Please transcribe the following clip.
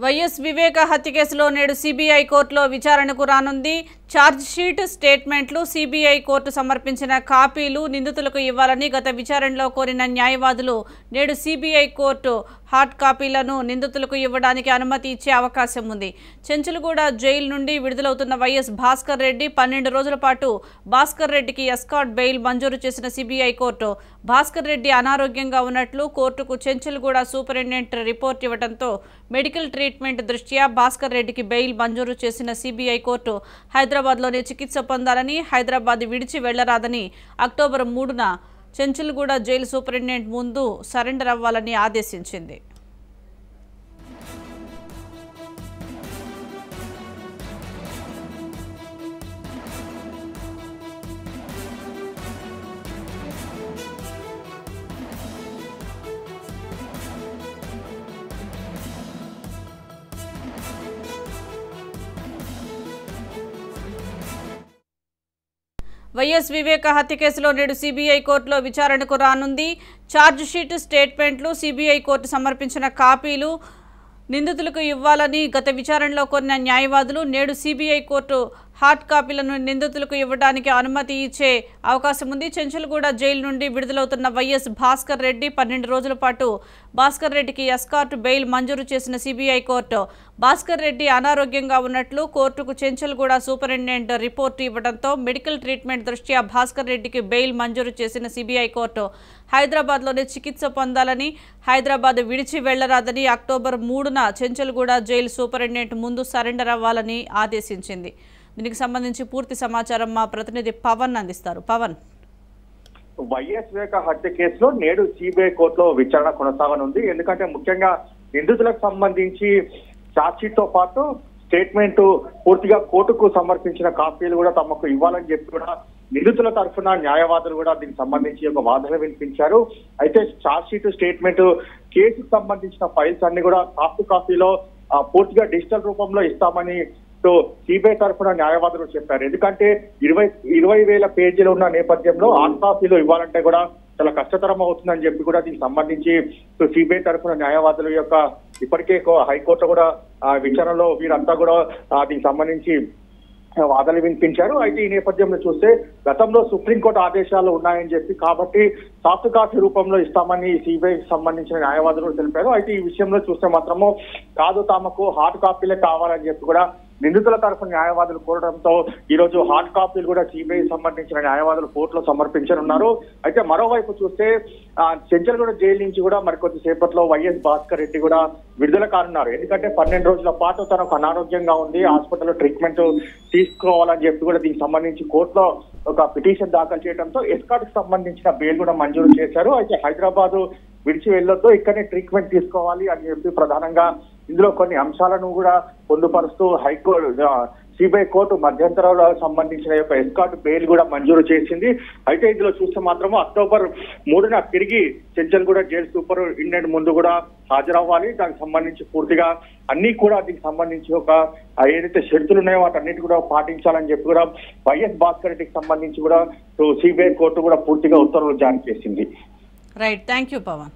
YS వివేక హత్య కేసులో నేడు సిబిఐ కోర్టులో విచారణకు రానుంది. ఛార్జ్షీట్, స్టేట్మెంట్లు, సిబిఐ కోర్టు సమర్పించిన కాపీలు నిందితులకు ఇవ్వాలని గత విచారణలో కోరిన న్యాయవాదులు నేడు సిబిఐ కోర్టు హార్డ్ కాపీలను నిందితులకు ఇవ్వడానికి అనుమతి ఇచ్చే అవకాశం ఉంది. చెంచులగూడ జైలు నుండి విడుదలవుతున్న వైఎస్ భాస్కర్ రెడ్డి 12 రోజుల పాటు భాస్కర్ రెడ్డికి ఎస్కాట్ బెయిల్ మంజూరు చేసిన సిబిఐ కోర్టు భాస్కర్ రెడ్డి అనారోగ్యంగా ఉన్నట్లు కోర్టుకు చెంచులగూడ సూపరింటెండెంట్ రిపోర్ట్ ఇవ్వడంతో మెడికల్ ట్రీట్మెంట్ దృష్ట్యా భాస్కర్ రెడ్డికి బెయిల్ మంజూరు చేసిన సిబిఐ కోర్టు హైదరాబాద్లోనే చికిత్స పొందాలని, హైదరాబాద్ విడిచి వెళ్లరాదని అక్టోబర్ 3న చెంచులగూడ జైలు సూపరింటెండెంట్ ముందు సరెండర్ అవ్వాలని ఆదేశించింది. వైఎస్ వివేక హత్య కేసులో నేడు సిబిఐ కోర్టులో విచారణకు రానుంది. ఛార్జ్షీట్, స్టేట్మెంట్లు, సిబిఐ కోర్టు సమర్పించిన కాపీలు నిందితులకు ఇవ్వాలని గత విచారణలో కోరిన న్యాయవాదులు నేడు సిబిఐ కోర్టు హార్డ్ కాపీలను నిందితులకు ఇవ్వడానికి అనుమతి ఇచ్చే అవకాశం ఉంది. చెంచులగూడ జైలు నుండి విడుదలవుతున్న వైఎస్ భాస్కర్ రెడ్డి 12 రోజుల పాటు భాస్కర్ రెడ్డికి ఎస్కాట్ బెయిల్ మంజూరు చేసిన సిబిఐ కోర్టు భాస్కర్ రెడ్డి అనారోగ్యంగా ఉన్నట్లు కోర్టుకు చెంచులగూడ సూపరింటెండెంట్ రిపోర్టు ఇవ్వడంతో మెడికల్ ట్రీట్మెంట్ దృష్ట్యా భాస్కర్ రెడ్డికి బెయిల్ మంజూరు చేసిన సిబిఐ కోర్టు హైదరాబాద్లోనే చికిత్స పొందాలని, హైదరాబాద్ విడిచి వెళ్లరాదని అక్టోబర్ 3న చెంచులగూడ జైలు సూపరింటెండెంట్ ముందు సరెండర్ అవ్వాలని ఆదేశించింది. దీనికి సంబంధించి పూర్తి సమాచారం మా ప్రతినిధి పవన్ అందిస్తారు. పవన్, వైఎస్ వివేక హత్య కేసులో నేడు సిబిఐ కోర్టులో విచారణ కొనసాగనుంది. ఎందుకంటే ముఖ్యంగా నిందితులకు సంబంధించి ఛార్జ్షీట్ తో పాటు స్టేట్మెంట్ పూర్తిగా కోర్టుకు సమర్పించిన కాపీలు కూడా తమకు ఇవ్వాలని చెప్పి కూడా నిందితుల తరఫున న్యాయవాదులు కూడా దీనికి సంబంధించి ఒక వాదన వినిపించారు. అయితే ఛార్జ్షీట్, స్టేట్మెంట్, కేసుకు సంబంధించిన ఫైల్స్ అన్ని కూడా సాఫ్ట్ కాపీలో పూర్తిగా డిజిటల్ రూపంలో ఇస్తామని సిబిఐ తరఫున న్యాయవాదులు చెప్పారు. ఎందుకంటే 20,000 పేజీలు ఉన్న నేపథ్యంలో హార్డ్ కాపీలు ఇవ్వాలంటే కూడా చాలా కష్టతరం అవుతుందని చెప్పి కూడా దీనికి సంబంధించి సిబిఐ తరఫున న్యాయవాదుల యొక్క ఇప్పటికే హైకోర్టు కూడా విచారణలో వీరంతా కూడా దీనికి సంబంధించి వాదనలు వినిపించారు. అయితే ఈ నేపథ్యంలో చూస్తే గతంలో సుప్రీంకోర్టు ఆదేశాలు ఉన్నాయని చెప్పి కాబట్టి సాఫ్ట్ కాపీ రూపంలో ఇస్తామని సిబిఐకి సంబంధించిన న్యాయవాదులు తెలిపారు. అయితే ఈ విషయంలో చూస్తే మాత్రము కాదు, తమకు హార్డ్ కాపీలే కావాలని చెప్పి కూడా నిందితుల తరఫున న్యాయవాదులు కోరడంతో ఈ రోజు హార్డ్ కాపీలు కూడా సిబిఐ సంబంధించిన న్యాయవాదులు కోర్టులో సమర్పించనున్నారు. అయితే మరోవైపు చూస్తే చెంచులగూడ జైలు నుంచి కూడా మరికొద్ది సేపట్లో వైఎస్ భాస్కర్ రెడ్డి కూడా విడుదల కానున్నారు. ఎందుకంటే 12 రోజుల పాటు తనకు అనారోగ్యంగా ఉంది, హాస్పిటల్లో ట్రీట్మెంట్ తీసుకోవాలని చెప్పి కూడా దీనికి సంబంధించి కోర్టులో ఒక పిటిషన్ దాఖలు చేయడంతో ఎస్కాట్ కు సంబంధించిన బెయిల్ కూడా మంజూరు చేశారు. అయితే హైదరాబాద్ విడిచి వెళ్లొద్దు, ఇక్కడనే ట్రీట్మెంట్ తీసుకోవాలి అని చెప్పి ప్రధానంగా ఇందులో కొన్ని అంశాలను కూడా పొందుపరుస్తూ సిబిఐ కోర్టు మధ్యంతరాలకు సంబంధించిన యొక్క ఎస్కాట్ బెయిల్ కూడా మంజూరు చేసింది. అయితే ఇందులో చూస్తే మాత్రము అక్టోబర్ 3న తిరిగి చెంచులగూడ జైలు సూపరింటెండెంట్ ముందు కూడా హాజరవ్వాలి. దానికి సంబంధించి పూర్తిగా అన్ని కూడా దీనికి సంబంధించి ఒక ఏదైతే షరతులు ఉన్నాయో వాటన్నిటి కూడా పాటించాలని చెప్పి కూడా వైఎస్ భాస్కర్ రెడ్డికి సంబంధించి కూడా సిబిఐ కోర్టు కూడా పూర్తిగా ఉత్తర్వులు జారీ చేసింది. Right, thank you Pawan.